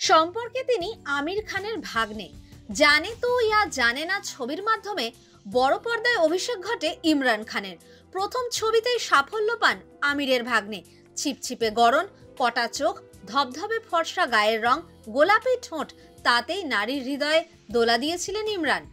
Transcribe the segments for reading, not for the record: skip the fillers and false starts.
সম্পর্কে তিনি আমির খানের ভাগ্নে। জানে তো ইয়া জানে না ছবির মাধ্যমে বড় পর্দায় অভিষেক ঘটে ইমরান খানের। প্রথম ছবিতেই সাফল্য পান আমিরের ভাগ্নে। ছিপছিপে গড়ন, কটা চোখ, ধবধবে ফর্সা গায়ের রং, গোলাপি ঠোঁট, তাতেই নারীর হৃদয়ে দোলা দিয়েছিলেন ইমরান।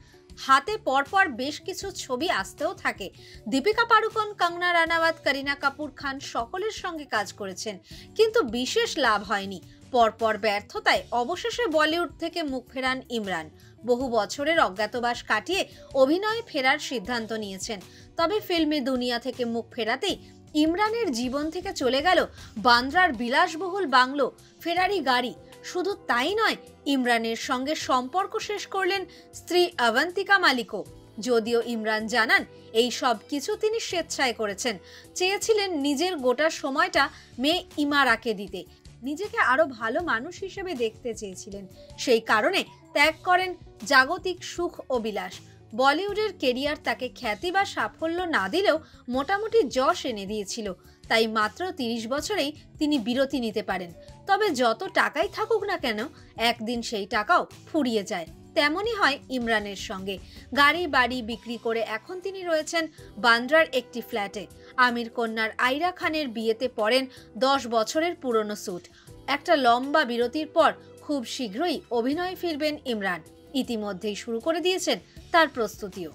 হাতে পরপর বেশ কিছু ছবি আসতেও থাকে। দীপিকা পাড়ুকোন, কঙ্গনা রানাওয়াত, করিনা কাপুর খান সকলের সঙ্গে কাজ করেছেন, কিন্তু বিশেষ লাভ হয়নি। পরপর ব্যর্থতায় অবশেষে বলিউড থেকে মুখ ফেরান ইমরান। বহু বছরের অজ্ঞাতবাস কাটিয়ে অভিনয়ে ফেরার সিদ্ধান্ত নিয়েছেন। তবে ফিল্মি দুনিয়া থেকে মুখ ফেরাতেই ইমরানের জীবন থেকে চলে গেল বান্দ্রার বিলাসবহুল বাংলো, ফেরারি গাড়ি। শুধু তাই নয়, ইমরানের সঙ্গে সম্পর্ক শেষ করলেন স্ত্রী অবন্তিকা মালিকও। যদিও ইমরান জানান এই সব কিছু তিনি স্বেচ্ছায় করেছেন, চেয়েছিলেন নিজের গোটা সময়টা মেয়ে ইমারাকে দিতে। নিজেকে আরো ভালো মানুষ হিসেবে দেখতে চেয়েছিলেন, সেই কারণে ত্যাগ করেন জাগতিক সুখ ও বিলাস। বলিউডের কেরিয়ার তাকে খ্যাতি বা সাফল্য না দিলেও মোটামুটি যশ এনে দিয়েছিল, তাই মাত্র 30 বছরেই তিনি বিরতি নিতে পারেন। তবে যত টাকাই থাকুক না কেন, একদিন সেই টাকাও ফুরিয়ে যায়। তেমনই হয় ইমরানের সঙ্গে। গাড়ি বাড়ি বিক্রি করে এখন তিনি রয়েছেন বান্দ্রার একটি ফ্ল্যাটে। আমির কন্যার আইরা খানের বিয়েতে পরেন 10 বছরের পুরনো স্যুট। একটা লম্বা বিরতির পর খুব শীঘ্রই অভিনয়ে ফিরবেন ইমরান। ইতিমধ্যেই শুরু করে দিয়েছেন তার প্রস্তুতিও।